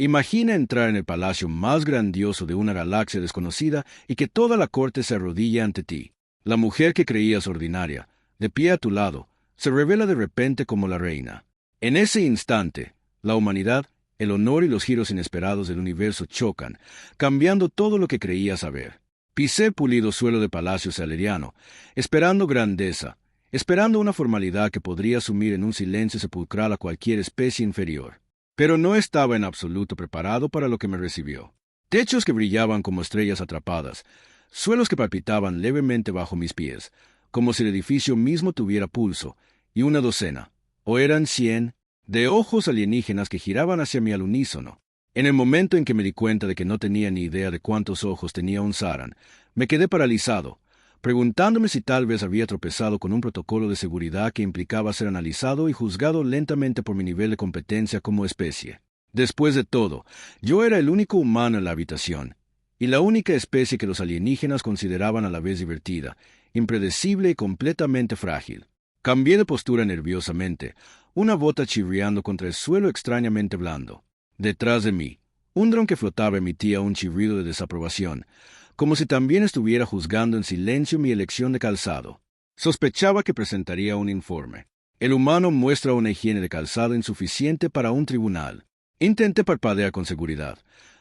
Imagina entrar en el palacio más grandioso de una galaxia desconocida y que toda la corte se arrodilla ante ti. La mujer que creías ordinaria, de pie a tu lado, se revela de repente como la reina. En ese instante, la humanidad, el honor y los giros inesperados del universo chocan, cambiando todo lo que creías saber. Pisé pulido suelo de palacio saleriano, esperando grandeza, esperando una formalidad que podría sumir en un silencio sepulcral a cualquier especie inferior. Pero no estaba en absoluto preparado para lo que me recibió. Techos que brillaban como estrellas atrapadas, suelos que palpitaban levemente bajo mis pies, como si el edificio mismo tuviera pulso, y una docena, o eran 100, de ojos alienígenas que giraban hacia mí al unísono. En el momento en que me di cuenta de que no tenía ni idea de cuántos ojos tenía un Saran, me quedé paralizado, preguntándome si tal vez había tropezado con un protocolo de seguridad que implicaba ser analizado y juzgado lentamente por mi nivel de competencia como especie. Después de todo, yo era el único humano en la habitación, y la única especie que los alienígenas consideraban a la vez divertida, impredecible y completamente frágil. Cambié de postura nerviosamente, una bota chirriando contra el suelo extrañamente blando. Detrás de mí, un dron que flotaba emitía un chirrido de desaprobación, como si también estuviera juzgando en silencio mi elección de calzado. Sospechaba que presentaría un informe. El humano muestra una higiene de calzado insuficiente para un tribunal. Intenté parpadear con seguridad,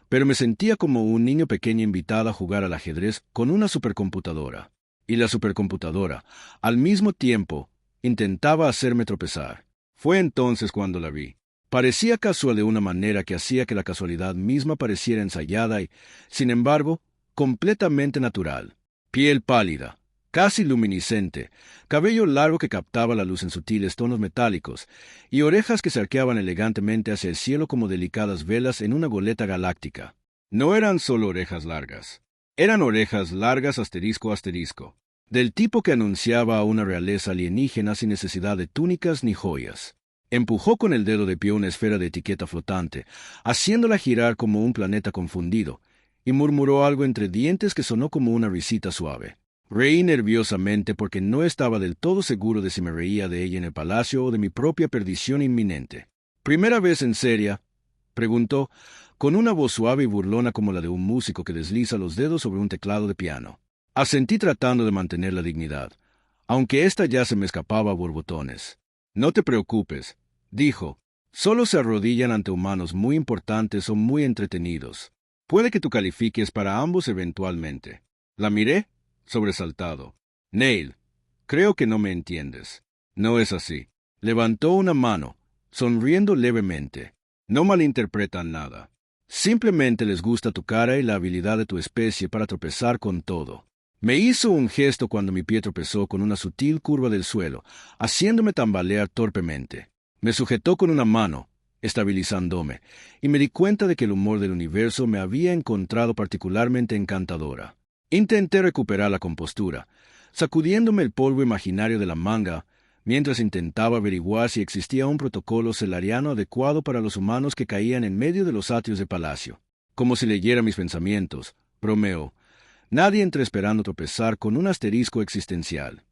pero me sentía como un niño pequeño invitado a jugar al ajedrez con una supercomputadora. Y la supercomputadora, al mismo tiempo, intentaba hacerme tropezar. Fue entonces cuando la vi. Parecía casual de una manera que hacía que la casualidad misma pareciera ensayada y, sin embargo, completamente natural. Piel pálida, casi luminiscente, cabello largo que captaba la luz en sutiles tonos metálicos, y orejas que se arqueaban elegantemente hacia el cielo como delicadas velas en una goleta galáctica. No eran solo orejas largas. Eran orejas largas asterisco asterisco, del tipo que anunciaba a una realeza alienígena sin necesidad de túnicas ni joyas. Empujó con el dedo de pie una esfera de etiqueta flotante, haciéndola girar como un planeta confundido, y murmuró algo entre dientes que sonó como una risita suave. Reí nerviosamente porque no estaba del todo seguro de si me reía de ella en el palacio o de mi propia perdición inminente. ¿Primera vez en serio?, preguntó, con una voz suave y burlona como la de un músico que desliza los dedos sobre un teclado de piano. Asentí tratando de mantener la dignidad, aunque ésta ya se me escapaba a borbotones. «No te preocupes», dijo. «Solo se arrodillan ante humanos muy importantes o muy entretenidos. Puede que tú califiques para ambos eventualmente». La miré, sobresaltado. «Neil, creo que no me entiendes». «No es así». Levantó una mano, sonriendo levemente. «No malinterpretan nada. Simplemente les gusta tu cara y la habilidad de tu especie para tropezar con todo». Me hizo un gesto cuando mi pie tropezó con una sutil curva del suelo, haciéndome tambalear torpemente. Me sujetó con una mano, estabilizándome, y me di cuenta de que el humor del universo me había encontrado particularmente encantadora. Intenté recuperar la compostura, sacudiéndome el polvo imaginario de la manga, mientras intentaba averiguar si existía un protocolo celariano adecuado para los humanos que caían en medio de los atrios del palacio. Como si leyera mis pensamientos, bromeó. Nadie entra esperando tropezar con un asterisco existencial.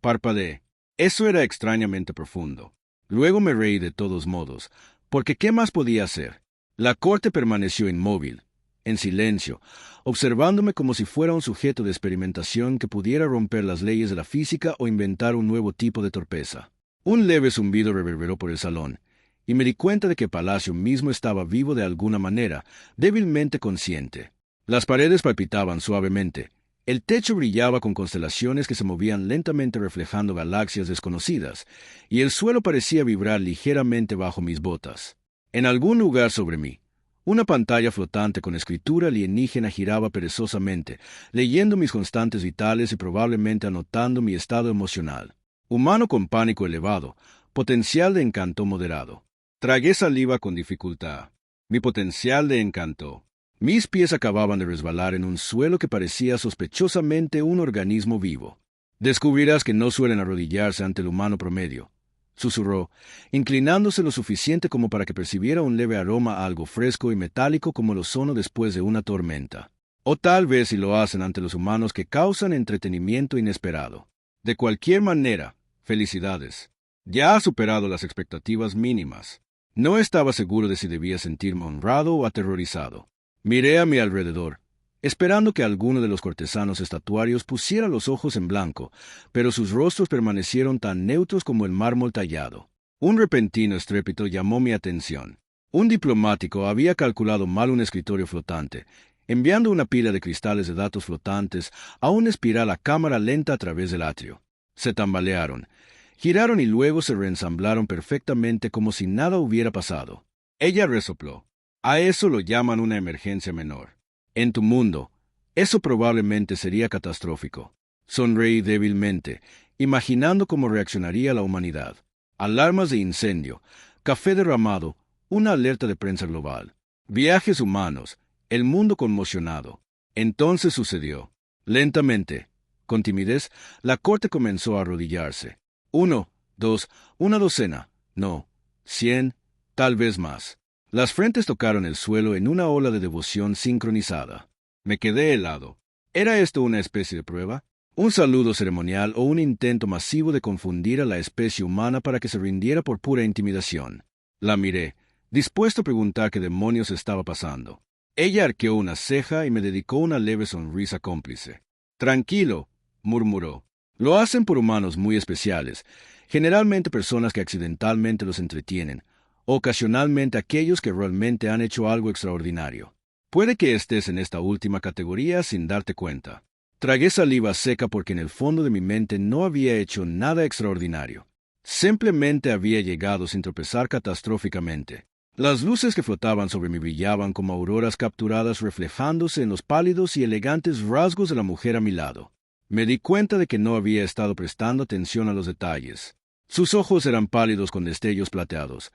Parpadeé. Eso era extrañamente profundo. Luego me reí de todos modos, porque ¿qué más podía hacer? La corte permaneció inmóvil, en silencio, observándome como si fuera un sujeto de experimentación que pudiera romper las leyes de la física o inventar un nuevo tipo de torpeza. Un leve zumbido reverberó por el salón, y me di cuenta de que el palacio mismo estaba vivo de alguna manera, débilmente consciente. Las paredes palpitaban suavemente. El techo brillaba con constelaciones que se movían lentamente reflejando galaxias desconocidas, y el suelo parecía vibrar ligeramente bajo mis botas. En algún lugar sobre mí, una pantalla flotante con escritura alienígena giraba perezosamente, leyendo mis constantes vitales y probablemente anotando mi estado emocional. Humano con pánico elevado, potencial de encanto moderado. Tragué saliva con dificultad. Mi potencial de encanto. Mis pies acababan de resbalar en un suelo que parecía sospechosamente un organismo vivo. «Descubrirás que no suelen arrodillarse ante el humano promedio», susurró, inclinándose lo suficiente como para que percibiera un leve aroma a algo fresco y metálico como el ozono después de una tormenta. O tal vez si lo hacen ante los humanos que causan entretenimiento inesperado. De cualquier manera, felicidades. Ya has superado las expectativas mínimas. No estaba seguro de si debía sentirme honrado o aterrorizado. Miré a mi alrededor, esperando que alguno de los cortesanos estatuarios pusiera los ojos en blanco, pero sus rostros permanecieron tan neutros como el mármol tallado. Un repentino estrépito llamó mi atención. Un diplomático había calculado mal un escritorio flotante, enviando una pila de cristales de datos flotantes a una espiral a cámara lenta a través del atrio. Se tambalearon, giraron y luego se reensamblaron perfectamente como si nada hubiera pasado. Ella resopló. A eso lo llaman una emergencia menor. En tu mundo, eso probablemente sería catastrófico. Sonreí débilmente, imaginando cómo reaccionaría la humanidad. Alarmas de incendio, café derramado, una alerta de prensa global. Viajes humanos, el mundo conmocionado. Entonces sucedió. Lentamente, con timidez, la corte comenzó a arrodillarse. 1, 2, una docena, no, 100, tal vez más. Las frentes tocaron el suelo en una ola de devoción sincronizada. Me quedé helado. ¿Era esto una especie de prueba? ¿Un saludo ceremonial o un intento masivo de confundir a la especie humana para que se rindiera por pura intimidación? La miré, dispuesto a preguntar qué demonios estaba pasando. Ella arqueó una ceja y me dedicó una leve sonrisa cómplice. Tranquilo, murmuró. Lo hacen por humanos muy especiales, generalmente personas que accidentalmente los entretienen, ocasionalmente aquellos que realmente han hecho algo extraordinario. Puede que estés en esta última categoría sin darte cuenta. Tragué saliva seca porque en el fondo de mi mente no había hecho nada extraordinario. Simplemente había llegado sin tropezar catastróficamente. Las luces que flotaban sobre mí brillaban como auroras capturadas reflejándose en los pálidos y elegantes rasgos de la mujer a mi lado. Me di cuenta de que no había estado prestando atención a los detalles. Sus ojos eran pálidos con destellos plateados,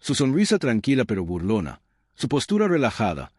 su sonrisa tranquila pero burlona, su postura relajada,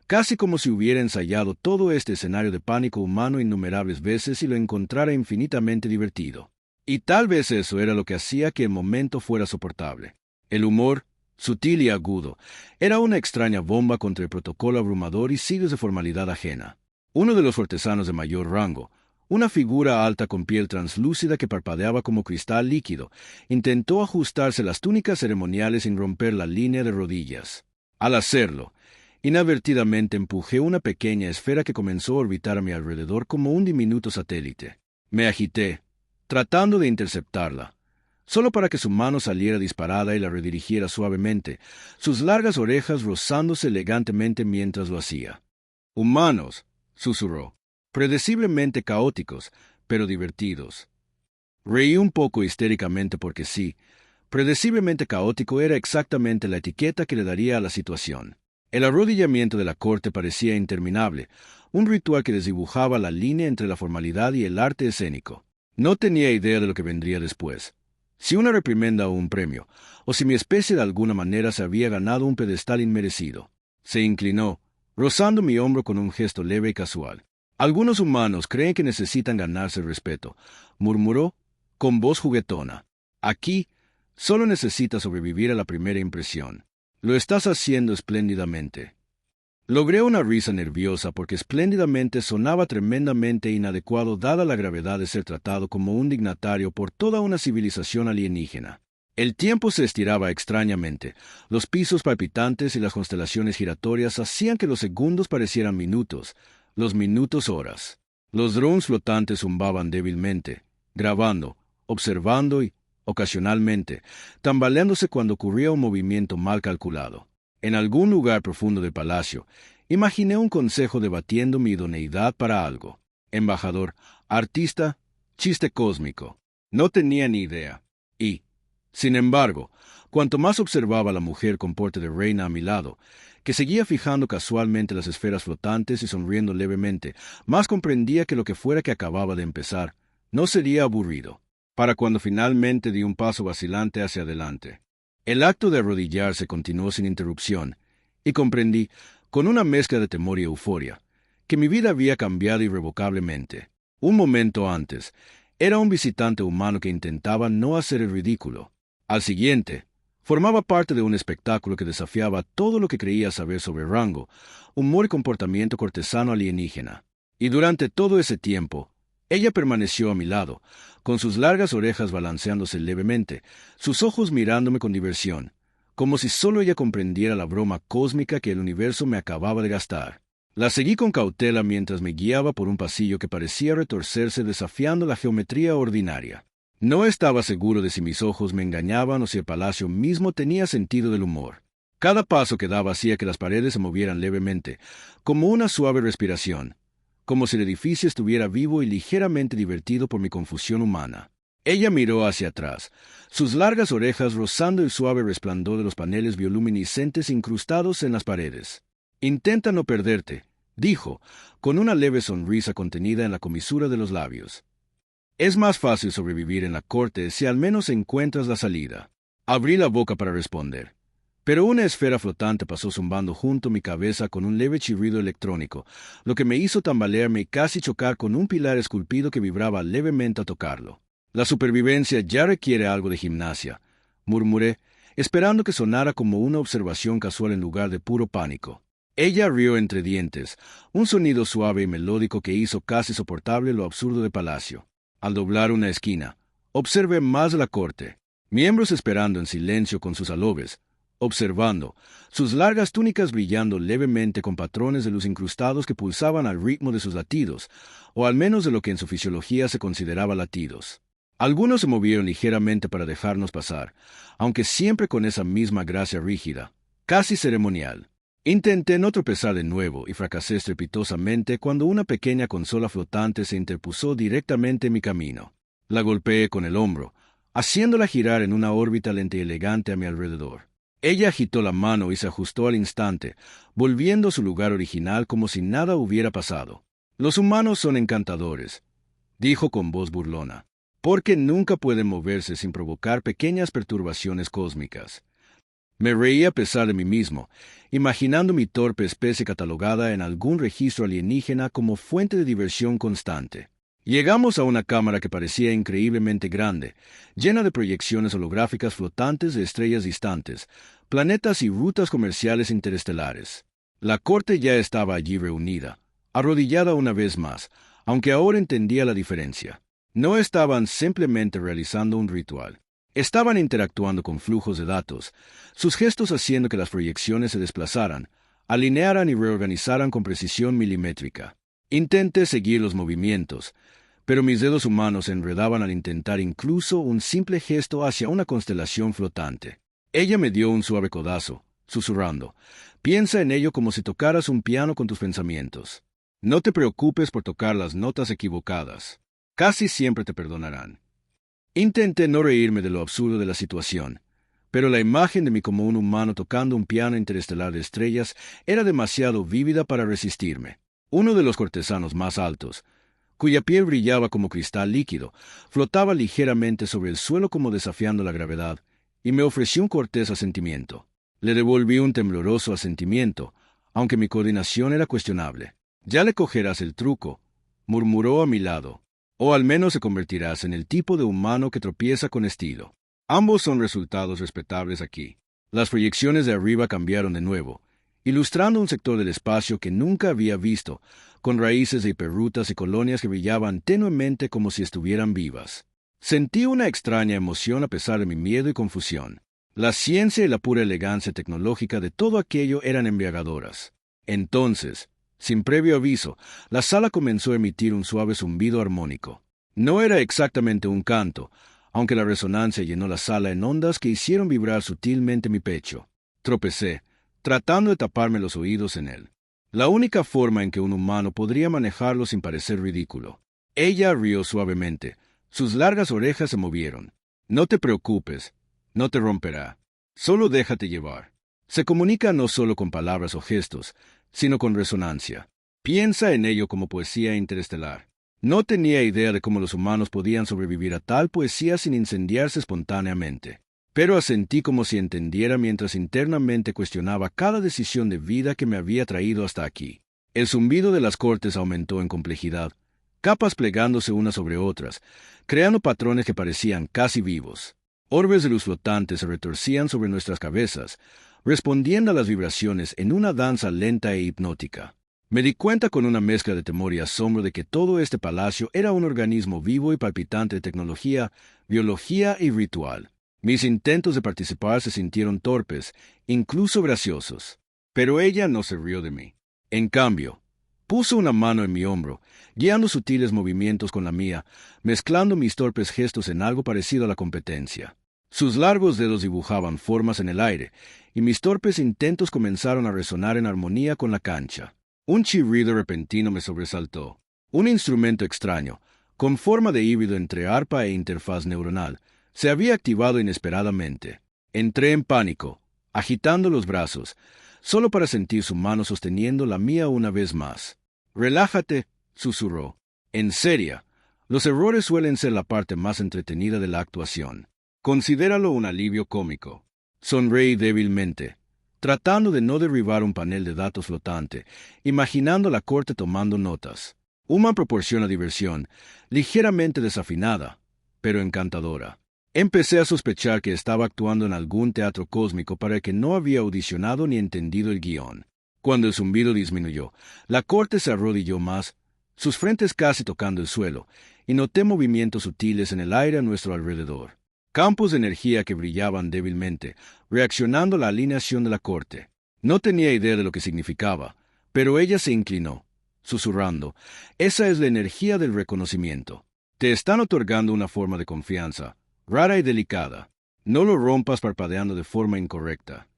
casi como si hubiera ensayado todo este escenario de pánico humano innumerables veces y lo encontrara infinitamente divertido. Y tal vez eso era lo que hacía que el momento fuera soportable. El humor, sutil y agudo, era una extraña bomba contra el protocolo abrumador y siglos de formalidad ajena. Uno de los cortesanos de mayor rango, una figura alta con piel translúcida que parpadeaba como cristal líquido, intentó ajustarse las túnicas ceremoniales sin romper la línea de rodillas. Al hacerlo, inadvertidamente empujé una pequeña esfera que comenzó a orbitar a mi alrededor como un diminuto satélite. Me agité, tratando de interceptarla, solo para que su mano saliera disparada y la redirigiera suavemente, sus largas orejas rozándose elegantemente mientras lo hacía. «Humanos», susurró, «predeciblemente caóticos, pero divertidos». Reí un poco histéricamente porque sí, predeciblemente caótico era exactamente la etiqueta que le daría a la situación. El arrodillamiento de la corte parecía interminable, un ritual que desdibujaba la línea entre la formalidad y el arte escénico. No tenía idea de lo que vendría después. Si una reprimenda o un premio, o si mi especie de alguna manera se había ganado un pedestal inmerecido. Se inclinó, rozando mi hombro con un gesto leve y casual. «Algunos humanos creen que necesitan ganarse el respeto», murmuró con voz juguetona. «Aquí, solo necesitas sobrevivir a la primera impresión. Lo estás haciendo espléndidamente». Logré una risa nerviosa porque espléndidamente sonaba tremendamente inadecuado dada la gravedad de ser tratado como un dignatario por toda una civilización alienígena. El tiempo se estiraba extrañamente, los pisos palpitantes y las constelaciones giratorias hacían que los segundos parecieran minutos, los minutos horas. Los drones flotantes zumbaban débilmente, grabando, observando y, ocasionalmente, tambaleándose cuando ocurría un movimiento mal calculado. En algún lugar profundo del palacio, imaginé un consejo debatiendo mi idoneidad para algo. Embajador, artista, chiste cósmico. No tenía ni idea. Y, sin embargo, cuanto más observaba a la mujer con porte de reina a mi lado, que seguía fijando casualmente las esferas flotantes y sonriendo levemente, más comprendía que lo que fuera que acababa de empezar no sería aburrido, para cuando finalmente di un paso vacilante hacia adelante. El acto de arrodillarse continuó sin interrupción, y comprendí, con una mezcla de temor y euforia, que mi vida había cambiado irrevocablemente. Un momento antes, era un visitante humano que intentaba no hacer el ridículo. Al siguiente, formaba parte de un espectáculo que desafiaba todo lo que creía saber sobre rango, humor y comportamiento cortesano alienígena. Y durante todo ese tiempo, ella permaneció a mi lado, con sus largas orejas balanceándose levemente, sus ojos mirándome con diversión, como si solo ella comprendiera la broma cósmica que el universo me acababa de gastar. La seguí con cautela mientras me guiaba por un pasillo que parecía retorcerse desafiando la geometría ordinaria. No estaba seguro de si mis ojos me engañaban o si el palacio mismo tenía sentido del humor. Cada paso que daba hacía que las paredes se movieran levemente, como una suave respiración, como si el edificio estuviera vivo y ligeramente divertido por mi confusión humana. Ella miró hacia atrás, sus largas orejas rozando el suave resplandor de los paneles bioluminiscentes incrustados en las paredes. «Intenta no perderte», dijo, con una leve sonrisa contenida en la comisura de los labios. «Es más fácil sobrevivir en la corte si al menos encuentras la salida». Abrí la boca para responder, pero una esfera flotante pasó zumbando junto a mi cabeza con un leve chirrido electrónico, lo que me hizo tambalearme y casi chocar con un pilar esculpido que vibraba levemente al tocarlo. «La supervivencia ya requiere algo de gimnasia», murmuré, esperando que sonara como una observación casual en lugar de puro pánico. Ella rió entre dientes, un sonido suave y melódico que hizo casi soportable lo absurdo del palacio. Al doblar una esquina, observé más de la corte, miembros esperando en silencio con sus alobes, observando, sus largas túnicas brillando levemente con patrones de luz incrustados que pulsaban al ritmo de sus latidos, o al menos de lo que en su fisiología se consideraba latidos. Algunos se movieron ligeramente para dejarnos pasar, aunque siempre con esa misma gracia rígida, casi ceremonial. Intenté no tropezar de nuevo y fracasé estrepitosamente cuando una pequeña consola flotante se interpuso directamente en mi camino. La golpeé con el hombro, haciéndola girar en una órbita lenta y elegante a mi alrededor. Ella agitó la mano y se ajustó al instante, volviendo a su lugar original como si nada hubiera pasado. «Los humanos son encantadores», dijo con voz burlona, «porque nunca pueden moverse sin provocar pequeñas perturbaciones cósmicas». Me reí a pesar de mí mismo, imaginando mi torpe especie catalogada en algún registro alienígena como fuente de diversión constante. Llegamos a una cámara que parecía increíblemente grande, llena de proyecciones holográficas flotantes de estrellas distantes, planetas y rutas comerciales interestelares. La corte ya estaba allí reunida, arrodillada una vez más, aunque ahora entendía la diferencia. No estaban simplemente realizando un ritual. Estaban interactuando con flujos de datos, sus gestos haciendo que las proyecciones se desplazaran, alinearan y reorganizaran con precisión milimétrica. Intenté seguir los movimientos, pero mis dedos humanos se enredaban al intentar incluso un simple gesto hacia una constelación flotante. Ella me dio un suave codazo, susurrando, «Piensa en ello como si tocaras un piano con tus pensamientos. No te preocupes por tocar las notas equivocadas. Casi siempre te perdonarán». Intenté no reírme de lo absurdo de la situación, pero la imagen de mí como un humano tocando un piano interestelar de estrellas era demasiado vívida para resistirme. Uno de los cortesanos más altos, cuya piel brillaba como cristal líquido, flotaba ligeramente sobre el suelo como desafiando la gravedad, y me ofreció un cortés asentimiento. Le devolví un tembloroso asentimiento, aunque mi coordinación era cuestionable. «Ya le cogerás el truco», murmuró a mi lado. «O al menos se convertirás en el tipo de humano que tropieza con estilo». Ambos son resultados respetables aquí. Las proyecciones de arriba cambiaron de nuevo, ilustrando un sector del espacio que nunca había visto, con raíces de hiperrutas y colonias que brillaban tenuemente como si estuvieran vivas. Sentí una extraña emoción a pesar de mi miedo y confusión. La ciencia y la pura elegancia tecnológica de todo aquello eran embriagadoras. Entonces, sin previo aviso, la sala comenzó a emitir un suave zumbido armónico. No era exactamente un canto, aunque la resonancia llenó la sala en ondas que hicieron vibrar sutilmente mi pecho. Tropecé, tratando de taparme los oídos en él. La única forma en que un humano podría manejarlo sin parecer ridículo. Ella rió suavemente. Sus largas orejas se movieron. «No te preocupes, no te romperá. Solo déjate llevar». Se comunica no solo con palabras o gestos, sino con resonancia. Piensa en ello como poesía interestelar. No tenía idea de cómo los humanos podían sobrevivir a tal poesía sin incendiarse espontáneamente. Pero asentí como si entendiera mientras internamente cuestionaba cada decisión de vida que me había traído hasta aquí. El zumbido de las cortes aumentó en complejidad, capas plegándose unas sobre otras, creando patrones que parecían casi vivos. Orbes de luz flotantes se retorcían sobre nuestras cabezas, respondiendo a las vibraciones en una danza lenta e hipnótica. Me di cuenta con una mezcla de temor y asombro de que todo este palacio era un organismo vivo y palpitante de tecnología, biología y ritual. Mis intentos de participar se sintieron torpes, incluso graciosos. Pero ella no se rió de mí. En cambio, puso una mano en mi hombro, guiando sutiles movimientos con la mía, mezclando mis torpes gestos en algo parecido a la competencia. Sus largos dedos dibujaban formas en el aire, y mis torpes intentos comenzaron a resonar en armonía con la cancha. Un chirrido repentino me sobresaltó. Un instrumento extraño, con forma de híbrido entre arpa e interfaz neuronal, se había activado inesperadamente. Entré en pánico, agitando los brazos, solo para sentir su mano sosteniendo la mía una vez más. «Relájate», susurró. «En serio, los errores suelen ser la parte más entretenida de la actuación. Considéralo un alivio cómico». Sonreí débilmente, tratando de no derribar un panel de datos flotante, imaginando la corte tomando notas. Uma proporciona diversión, ligeramente desafinada, pero encantadora. Empecé a sospechar que estaba actuando en algún teatro cósmico para el que no había audicionado ni entendido el guión. Cuando el zumbido disminuyó, la corte se arrodilló más, sus frentes casi tocando el suelo, y noté movimientos sutiles en el aire a nuestro alrededor. Campos de energía que brillaban débilmente, reaccionando a la alineación de la corte. No tenía idea de lo que significaba, pero ella se inclinó, susurrando: «Esa es la energía del reconocimiento. Te están otorgando una forma de confianza, rara y delicada. No lo rompas parpadeando de forma incorrecta».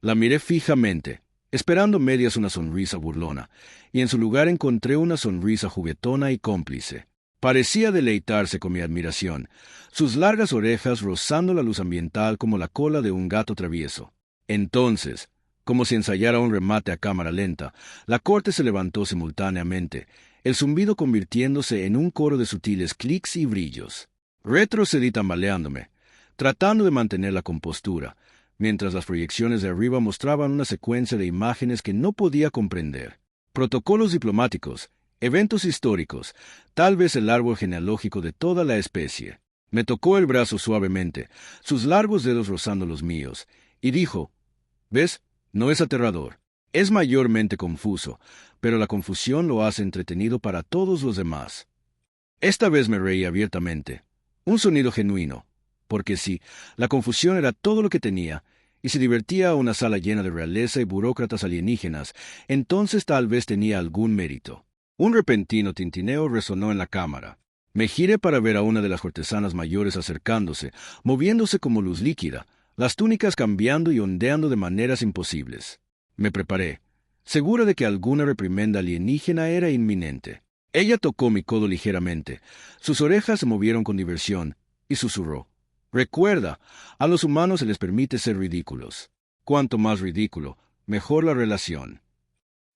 La miré fijamente, esperando medias una sonrisa burlona, y en su lugar encontré una sonrisa juguetona y cómplice. Parecía deleitarse con mi admiración, sus largas orejas rozando la luz ambiental como la cola de un gato travieso. Entonces, como si ensayara un remate a cámara lenta, la corte se levantó simultáneamente, el zumbido convirtiéndose en un coro de sutiles clics y brillos. Retrocedí tambaleándome, tratando de mantener la compostura, mientras las proyecciones de arriba mostraban una secuencia de imágenes que no podía comprender. Protocolos diplomáticos, eventos históricos, tal vez el árbol genealógico de toda la especie. Me tocó el brazo suavemente, sus largos dedos rozando los míos, y dijo: «¿Ves? No es aterrador. Es mayormente confuso, pero la confusión lo hace entretenido para todos los demás». Esta vez me reí abiertamente. Un sonido genuino, porque sí, la confusión era todo lo que tenía, y si divertía a una sala llena de realeza y burócratas alienígenas, entonces tal vez tenía algún mérito. Un repentino tintineo resonó en la cámara. Me giré para ver a una de las cortesanas mayores acercándose, moviéndose como luz líquida, las túnicas cambiando y ondeando de maneras imposibles. Me preparé, segura de que alguna reprimenda alienígena era inminente. Ella tocó mi codo ligeramente, sus orejas se movieron con diversión, y susurró: «Recuerda, a los humanos se les permite ser ridículos. Cuanto más ridículo, mejor la relación».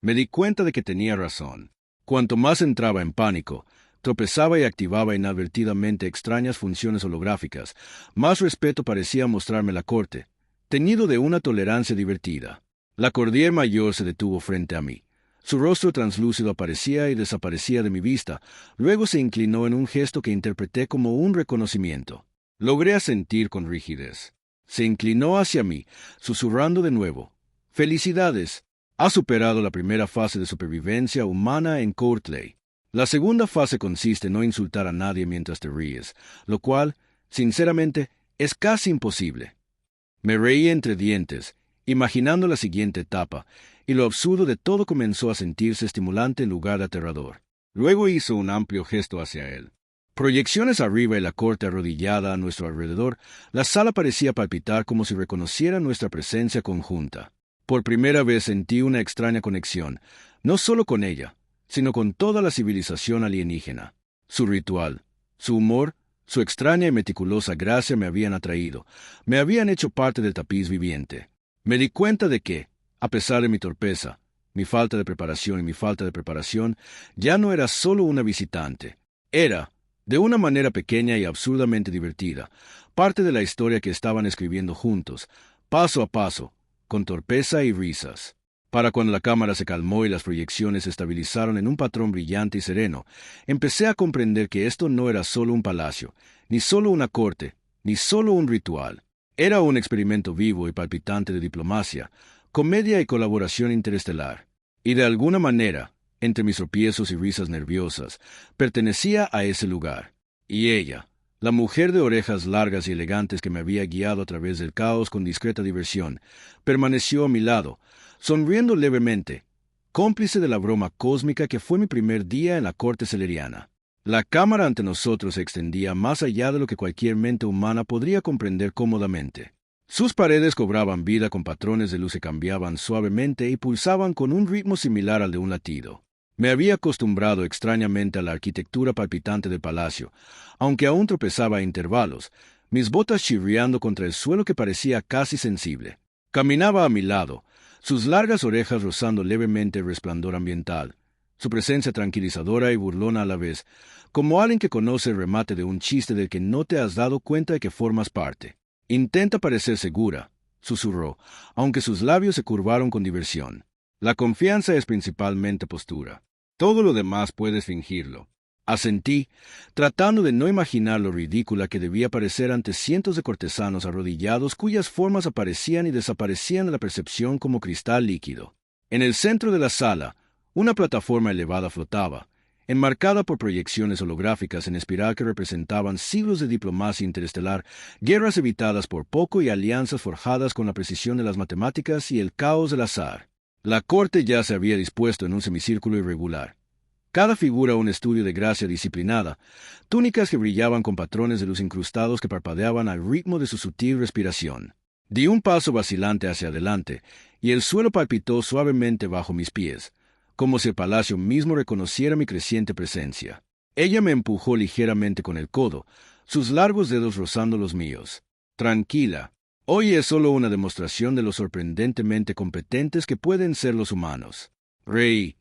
Me di cuenta de que tenía razón. Cuanto más entraba en pánico, tropezaba y activaba inadvertidamente extrañas funciones holográficas, más respeto parecía mostrarme la corte, teñido de una tolerancia divertida. La Cordier mayor se detuvo frente a mí. Su rostro translúcido aparecía y desaparecía de mi vista, luego se inclinó en un gesto que interpreté como un reconocimiento. Logré asentir con rigidez. Se inclinó hacia mí, susurrando de nuevo: «Felicidades. Has superado la primera fase de supervivencia humana en Courtley. La segunda fase consiste en no insultar a nadie mientras te ríes, lo cual, sinceramente, es casi imposible». Me reí entre dientes, imaginando la siguiente etapa, y lo absurdo de todo comenzó a sentirse estimulante en lugar de aterrador. Luego hizo un amplio gesto hacia él. Proyecciones arriba y la corte arrodillada a nuestro alrededor, la sala parecía palpitar como si reconociera nuestra presencia conjunta. Por primera vez sentí una extraña conexión, no solo con ella, sino con toda la civilización alienígena. Su ritual, su humor, su extraña y meticulosa gracia me habían atraído, me habían hecho parte del tapiz viviente. Me di cuenta de que, a pesar de mi torpeza, mi falta de preparación y mi falta de preparación, ya no era solo una visitante. Era, de una manera pequeña y absurdamente divertida, parte de la historia que estaban escribiendo juntos, paso a paso, con torpeza y risas. Para cuando la cámara se calmó y las proyecciones se estabilizaron en un patrón brillante y sereno, empecé a comprender que esto no era solo un palacio, ni solo una corte, ni solo un ritual. Era un experimento vivo y palpitante de diplomacia, comedia y colaboración interestelar. Y de alguna manera, entre mis tropiezos y risas nerviosas, pertenecía a ese lugar. Y ella, La mujer de orejas largas y elegantes que me había guiado a través del caos con discreta diversión, permaneció a mi lado, sonriendo levemente, cómplice de la broma cósmica que fue mi primer día en la corte celeriana. La cámara ante nosotros se extendía más allá de lo que cualquier mente humana podría comprender cómodamente. Sus paredes cobraban vida con patrones de luz que cambiaban suavemente y pulsaban con un ritmo similar al de un latido. Me había acostumbrado extrañamente a la arquitectura palpitante del palacio, aunque aún tropezaba a intervalos, mis botas chirriando contra el suelo que parecía casi sensible. Caminaba a mi lado, sus largas orejas rozando levemente el resplandor ambiental, su presencia tranquilizadora y burlona a la vez, como alguien que conoce el remate de un chiste del que no te has dado cuenta de que formas parte. Intenta parecer segura, susurró, aunque sus labios se curvaron con diversión. La confianza es principalmente postura. Todo lo demás puedes fingirlo. Asentí, tratando de no imaginar lo ridícula que debía parecer ante cientos de cortesanos arrodillados cuyas formas aparecían y desaparecían en la percepción como cristal líquido. En el centro de la sala, una plataforma elevada flotaba, enmarcada por proyecciones holográficas en espiral que representaban siglos de diplomacia interestelar, guerras evitadas por poco y alianzas forjadas con la precisión de las matemáticas y el caos del azar. La corte ya se había dispuesto en un semicírculo irregular. Cada figura un estudio de gracia disciplinada, túnicas que brillaban con patrones de luz incrustados que parpadeaban al ritmo de su sutil respiración. Di un paso vacilante hacia adelante, y el suelo palpitó suavemente bajo mis pies, como si el palacio mismo reconociera mi creciente presencia. Ella me empujó ligeramente con el codo, sus largos dedos rozando los míos. Tranquila. Hoy es solo una demostración de lo sorprendentemente competentes que pueden ser los humanos. Reí.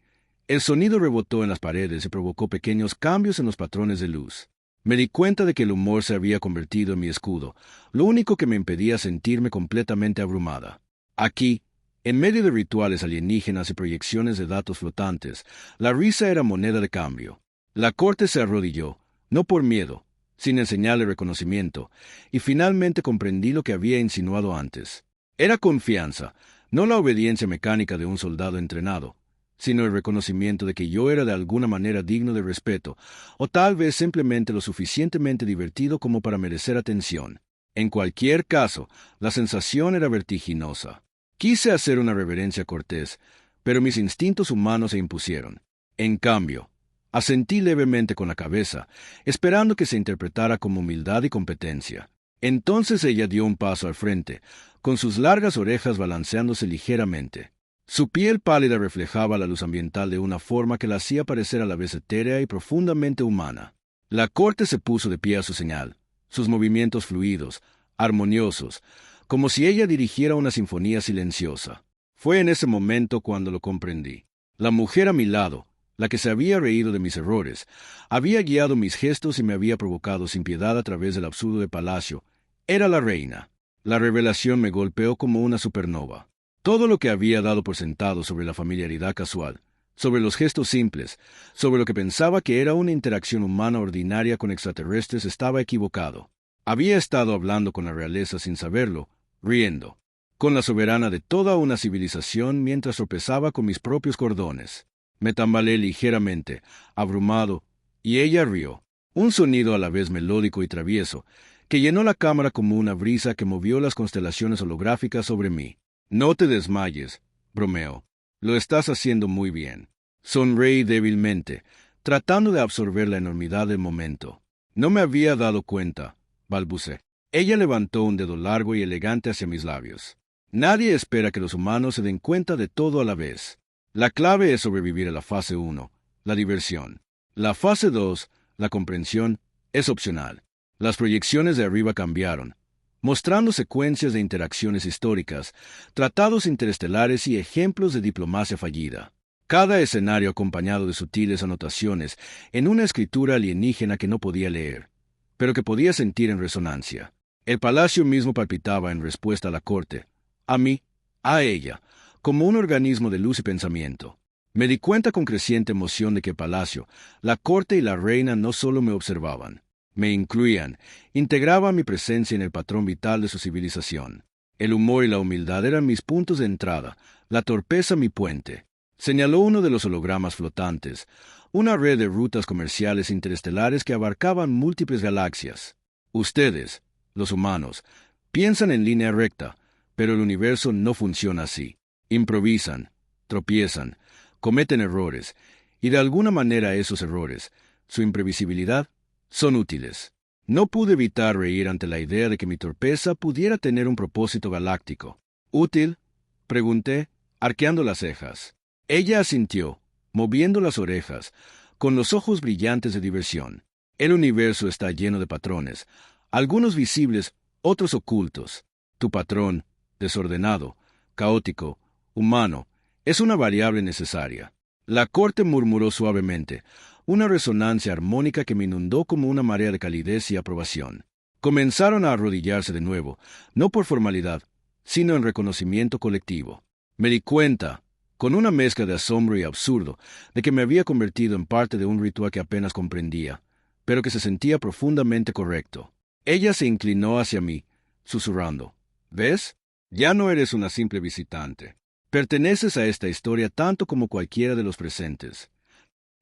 El sonido rebotó en las paredes y provocó pequeños cambios en los patrones de luz. Me di cuenta de que el humor se había convertido en mi escudo, lo único que me impedía sentirme completamente abrumada. Aquí, en medio de rituales alienígenas y proyecciones de datos flotantes, la risa era moneda de cambio. La corte se arrodilló, no por miedo, sin enseñarle reconocimiento, y finalmente comprendí lo que había insinuado antes. Era confianza, no la obediencia mecánica de un soldado entrenado, sino el reconocimiento de que yo era de alguna manera digno de respeto, o tal vez simplemente lo suficientemente divertido como para merecer atención. En cualquier caso, la sensación era vertiginosa. Quise hacer una reverencia cortés, pero mis instintos humanos se impusieron. En cambio, asentí levemente con la cabeza, esperando que se interpretara como humildad y competencia. Entonces ella dio un paso al frente, con sus largas orejas balanceándose ligeramente. Su piel pálida reflejaba la luz ambiental de una forma que la hacía parecer a la vez etérea y profundamente humana. La corte se puso de pie a su señal, sus movimientos fluidos, armoniosos, como si ella dirigiera una sinfonía silenciosa. Fue en ese momento cuando lo comprendí. La mujer a mi lado, la que se había reído de mis errores, había guiado mis gestos y me había provocado sin piedad a través del absurdo de palacio, era la reina. La revelación me golpeó como una supernova. Todo lo que había dado por sentado sobre la familiaridad casual, sobre los gestos simples, sobre lo que pensaba que era una interacción humana ordinaria con extraterrestres estaba equivocado. Había estado hablando con la realeza sin saberlo, riendo, con la soberana de toda una civilización mientras tropezaba con mis propios cordones. Me tambaleé ligeramente, abrumado, y ella rió, un sonido a la vez melódico y travieso, que llenó la cámara como una brisa que movió las constelaciones holográficas sobre mí. No te desmayes, bromeó. Lo estás haciendo muy bien. Sonreí débilmente, tratando de absorber la enormidad del momento. No me había dado cuenta, balbuceé. Ella levantó un dedo largo y elegante hacia mis labios. Nadie espera que los humanos se den cuenta de todo a la vez. La clave es sobrevivir a la fase 1, la diversión. La fase 2, la comprensión, es opcional. Las proyecciones de arriba cambiaron, mostrando secuencias de interacciones históricas, tratados interestelares y ejemplos de diplomacia fallida. Cada escenario acompañado de sutiles anotaciones en una escritura alienígena que no podía leer, pero que podía sentir en resonancia. El palacio mismo palpitaba en respuesta a la corte, a mí, a ella, como un organismo de luz y pensamiento. Me di cuenta con creciente emoción de que el palacio, la corte y la reina no solo me observaban, me incluían, integraban mi presencia en el patrón vital de su civilización. El humor y la humildad eran mis puntos de entrada, la torpeza mi puente. Señaló uno de los hologramas flotantes, una red de rutas comerciales interestelares que abarcaban múltiples galaxias. Ustedes, los humanos, piensan en línea recta, pero el universo no funciona así. Improvisan, tropiezan, cometen errores, y de alguna manera esos errores, su imprevisibilidad, son útiles. No pude evitar reír ante la idea de que mi torpeza pudiera tener un propósito galáctico. ¿Útil?, pregunté, arqueando las cejas. Ella asintió, moviendo las orejas, con los ojos brillantes de diversión. El universo está lleno de patrones, algunos visibles, otros ocultos. Tu patrón, desordenado, caótico, humano, es una variable necesaria. La corte murmuró suavemente, una resonancia armónica que me inundó como una marea de calidez y aprobación. Comenzaron a arrodillarse de nuevo, no por formalidad, sino en reconocimiento colectivo. Me di cuenta, con una mezcla de asombro y absurdo, de que me había convertido en parte de un ritual que apenas comprendía, pero que se sentía profundamente correcto. Ella se inclinó hacia mí, susurrando, ¿ves? Ya no eres una simple visitante. Perteneces a esta historia tanto como cualquiera de los presentes.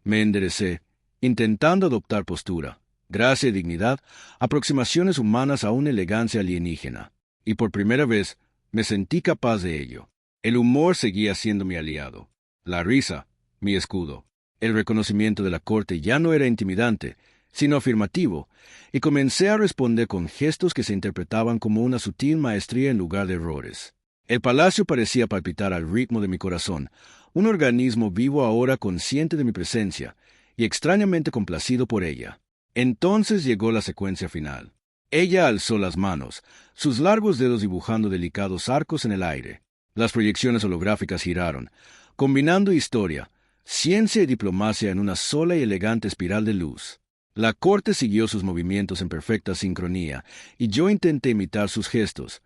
Me enderecé, intentando adoptar postura, gracia y dignidad, aproximaciones humanas a una elegancia alienígena, y por primera vez me sentí capaz de ello. El humor seguía siendo mi aliado, la risa, mi escudo. El reconocimiento de la corte ya no era intimidante, sino afirmativo, y comencé a responder con gestos que se interpretaban como una sutil maestría en lugar de errores. El palacio parecía palpitar al ritmo de mi corazón, un organismo vivo ahora consciente de mi presencia, y extrañamente complacido por ella. Entonces llegó la secuencia final. Ella alzó las manos, sus largos dedos dibujando delicados arcos en el aire. Las proyecciones holográficas giraron, combinando historia, ciencia y diplomacia en una sola y elegante espiral de luz. La corte siguió sus movimientos en perfecta sincronía, y yo intenté imitar sus gestos,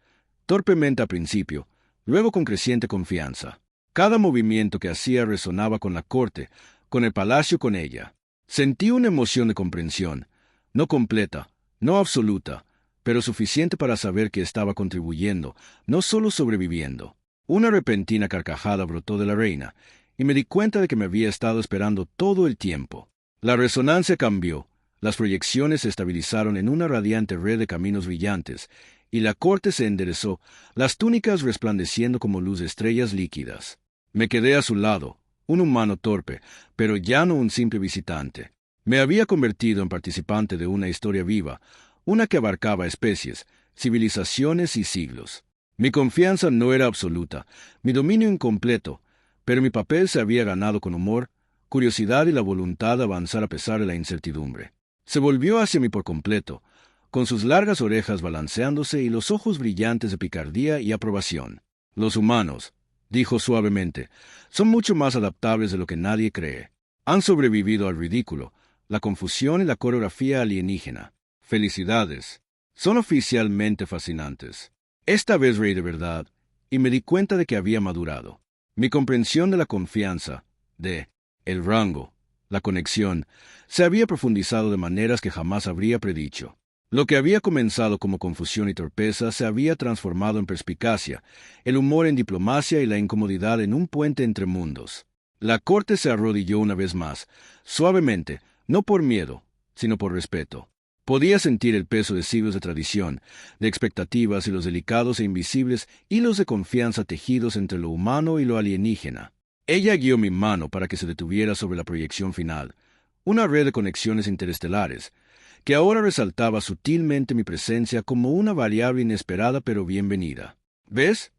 torpemente al principio, luego con creciente confianza. Cada movimiento que hacía resonaba con la corte, con el palacio, con ella. Sentí una emoción de comprensión, no completa, no absoluta, pero suficiente para saber que estaba contribuyendo, no solo sobreviviendo. Una repentina carcajada brotó de la reina, y me di cuenta de que me había estado esperando todo el tiempo. La resonancia cambió, las proyecciones se estabilizaron en una radiante red de caminos brillantes, y la corte se enderezó, las túnicas resplandeciendo como luz de estrellas líquidas. Me quedé a su lado, un humano torpe, pero ya no un simple visitante. Me había convertido en participante de una historia viva, una que abarcaba especies, civilizaciones y siglos. Mi confianza no era absoluta, mi dominio incompleto, pero mi papel se había ganado con humor, curiosidad y la voluntad de avanzar a pesar de la incertidumbre. Se volvió hacia mí por completo, con sus largas orejas balanceándose y los ojos brillantes de picardía y aprobación. Los humanos, dijo suavemente, son mucho más adaptables de lo que nadie cree. Han sobrevivido al ridículo, la confusión y la coreografía alienígena. Felicidades. Son oficialmente fascinantes. Esta vez reí de verdad, y me di cuenta de que había madurado. Mi comprensión de la confianza, el rango, la conexión, se había profundizado de maneras que jamás habría predicho. Lo que había comenzado como confusión y torpeza se había transformado en perspicacia, el humor en diplomacia y la incomodidad en un puente entre mundos. La corte se arrodilló una vez más, suavemente, no por miedo, sino por respeto. Podía sentir el peso de siglos de tradición, de expectativas y los delicados e invisibles hilos de confianza tejidos entre lo humano y lo alienígena. Ella guió mi mano para que se detuviera sobre la proyección final, una red de conexiones interestelares, que ahora resaltaba sutilmente mi presencia como una variable inesperada pero bienvenida. ¿Ves?,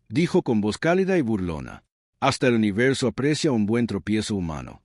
dijo con voz cálida y burlona. Hasta el universo aprecia un buen tropiezo humano.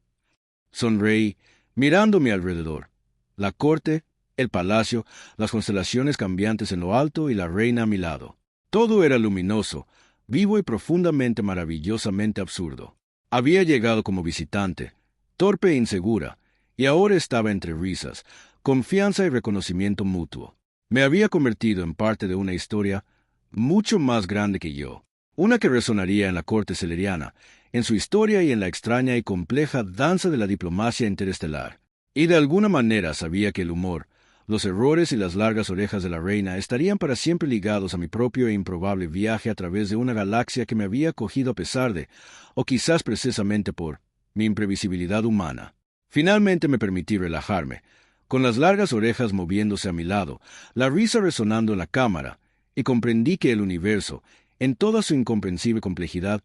Sonreí, mirando a mi alrededor. La corte, el palacio, las constelaciones cambiantes en lo alto y la reina a mi lado. Todo era luminoso, vivo y profundamente maravillosamente absurdo. Había llegado como visitante, torpe e insegura, y ahora estaba entre risas, confianza y reconocimiento mutuo. Me había convertido en parte de una historia mucho más grande que yo, una que resonaría en la corte celeriana, en su historia y en la extraña y compleja danza de la diplomacia interestelar. Y de alguna manera sabía que el humor, los errores y las largas orejas de la reina estarían para siempre ligados a mi propio e improbable viaje a través de una galaxia que me había acogido a pesar de, o quizás precisamente por, mi imprevisibilidad humana. Finalmente me permití relajarme, con las largas orejas moviéndose a mi lado, la risa resonando en la cámara, y comprendí que el universo, en toda su incomprensible complejidad,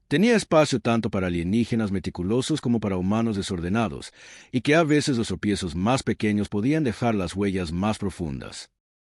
tenía espacio tanto para alienígenas meticulosos como para humanos desordenados, y que a veces los tropiezos más pequeños podían dejar las huellas más profundas.